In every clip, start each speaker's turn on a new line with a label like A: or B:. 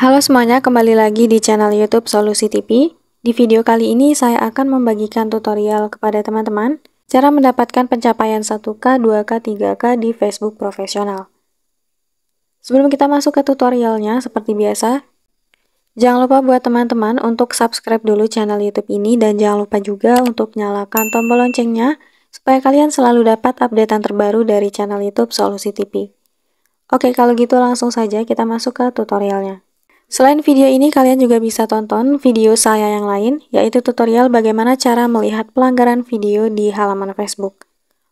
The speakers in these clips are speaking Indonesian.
A: Halo semuanya, kembali lagi di channel YouTube Solusi TV. Di video kali ini saya akan membagikan tutorial kepada teman-teman cara mendapatkan pencapaian 1K, 2K, 3K di Facebook profesional. Sebelum kita masuk ke tutorialnya, seperti biasa, jangan lupa buat teman-teman untuk subscribe dulu channel YouTube ini dan jangan lupa juga untuk nyalakan tombol loncengnya supaya kalian selalu dapat updatean terbaru dari channel YouTube Solusi TV. Oke, kalau gitu langsung saja kita masuk ke tutorialnya. Selain video ini, kalian juga bisa tonton video saya yang lain, yaitu tutorial bagaimana cara melihat pelanggaran video di halaman Facebook.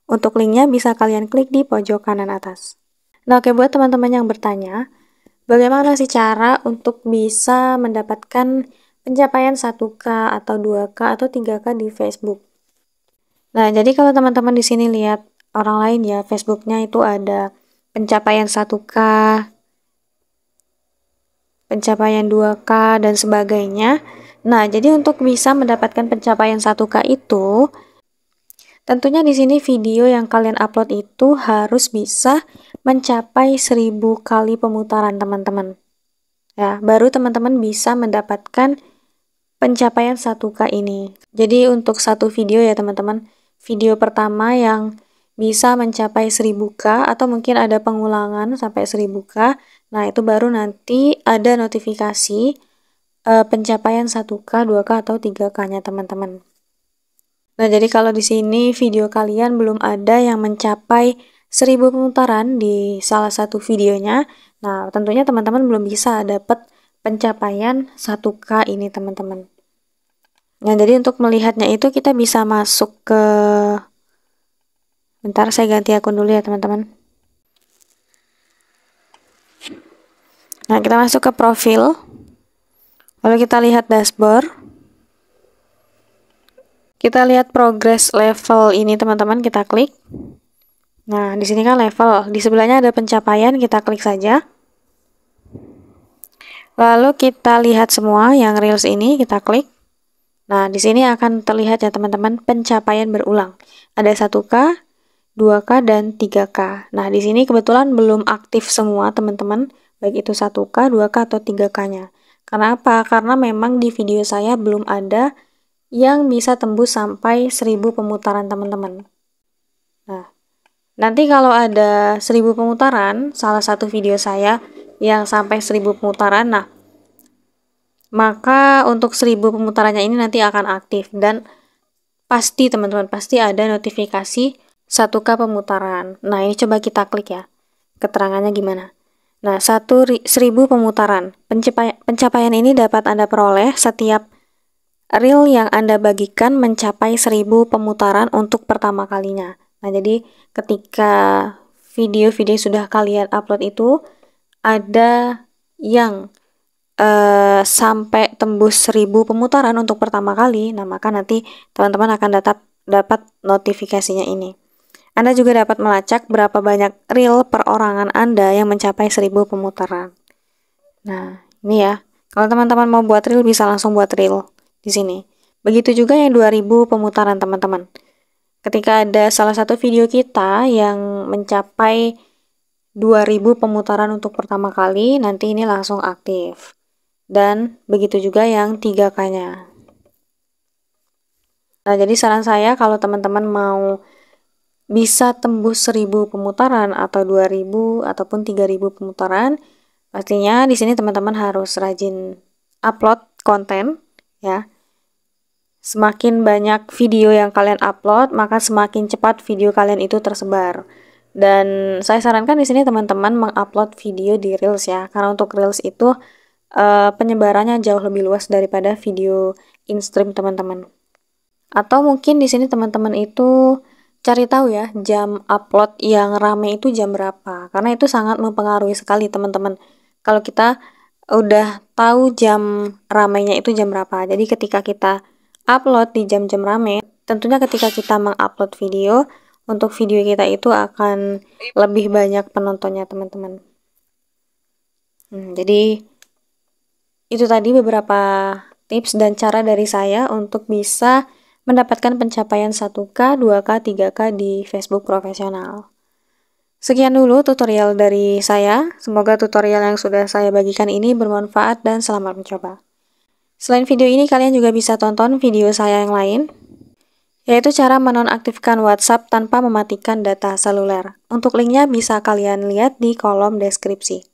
A: Untuk linknya bisa kalian klik di pojok kanan atas. Nah, oke, buat teman-teman yang bertanya, bagaimana sih cara untuk bisa mendapatkan pencapaian 1K atau 2K atau 3K di Facebook? Nah, jadi kalau teman-teman di sini lihat orang lain ya, Facebooknya itu ada pencapaian 1K, pencapaian 2K dan sebagainya. Nah, jadi untuk bisa mendapatkan pencapaian 1K itu, tentunya di sini video yang kalian upload itu harus bisa mencapai 1000 kali pemutaran, teman-teman. Ya, baru teman-teman bisa mendapatkan pencapaian 1K ini. Jadi untuk satu video ya, teman-teman, video pertama yang bisa mencapai 1000K atau mungkin ada pengulangan sampai 1000K. Nah, itu baru nanti ada notifikasi pencapaian 1K, 2K atau 3K-nya teman-teman. Nah, jadi kalau di sini video kalian belum ada yang mencapai 1000 pemutaran di salah satu videonya, nah tentunya teman-teman belum bisa dapat pencapaian 1K ini, teman-teman. Nah, jadi untuk melihatnya itu kita bisa masuk ke, bentar saya ganti akun dulu ya teman-teman. Nah, kita masuk ke profil, lalu kita lihat dashboard, kita lihat progress level ini teman-teman, kita klik. Nah, di sini kan level, di sebelahnya ada pencapaian, kita klik saja. Lalu kita lihat semua yang reels ini, kita klik. Nah, di sini akan terlihat ya teman-teman pencapaian berulang. Ada 1K, 2K dan 3K. Nah, di sini kebetulan belum aktif semua teman-teman, baik itu 1K, 2K atau 3K-nya. Karena apa? Karena memang di video saya belum ada yang bisa tembus sampai 1000 pemutaran teman-teman. Nah, nanti kalau ada 1000 pemutaran, salah satu video saya yang sampai 1000 pemutaran, nah, maka untuk 1000 pemutarannya ini nanti akan aktif dan pasti teman-teman, pasti ada notifikasi 1K pemutaran. Nah, ini coba kita klik ya, keterangannya gimana. Nah, 1000 pemutaran. Pencapaian ini dapat Anda peroleh setiap reel yang Anda bagikan mencapai 1000 pemutaran untuk pertama kalinya. Nah, jadi ketika video-video sudah kalian upload itu, ada yang sampai tembus 1000 pemutaran untuk pertama kali, nah maka nanti teman-teman akan dapat notifikasinya ini. Anda juga dapat melacak berapa banyak reel perorangan Anda yang mencapai 1000 pemutaran. Nah, ini ya. Kalau teman-teman mau buat reel bisa langsung buat reel di sini. Begitu juga yang 2000 pemutaran, teman-teman. Ketika ada salah satu video kita yang mencapai 2000 pemutaran untuk pertama kali, nanti ini langsung aktif. Dan begitu juga yang 3K-nya. Nah, jadi saran saya kalau teman-teman mau bisa tembus 1000 pemutaran atau 2000 ataupun 3000 pemutaran, pastinya di sini teman-teman harus rajin upload konten ya. Semakin banyak video yang kalian upload, maka semakin cepat video kalian itu tersebar. Dan saya sarankan di sini teman-teman mengupload video di Reels ya, karena untuk Reels itu penyebarannya jauh lebih luas daripada video in-stream teman-teman. Atau mungkin di sini teman-teman itu cari tahu ya jam upload yang rame itu jam berapa, karena itu sangat mempengaruhi sekali teman-teman. Kalau kita udah tahu jam ramenya itu jam berapa, jadi ketika kita upload di jam-jam rame, tentunya ketika kita mengupload video, untuk video kita itu akan lebih banyak penontonnya teman-teman. Jadi itu tadi beberapa tips dan cara dari saya untuk bisa mendapatkan pencapaian 1K, 2K, 3K di Facebook profesional. Sekian dulu tutorial dari saya. Semoga tutorial yang sudah saya bagikan ini bermanfaat dan selamat mencoba. Selain video ini, kalian juga bisa tonton video saya yang lain, yaitu cara menonaktifkan WhatsApp tanpa mematikan data seluler. Untuk linknya bisa kalian lihat di kolom deskripsi.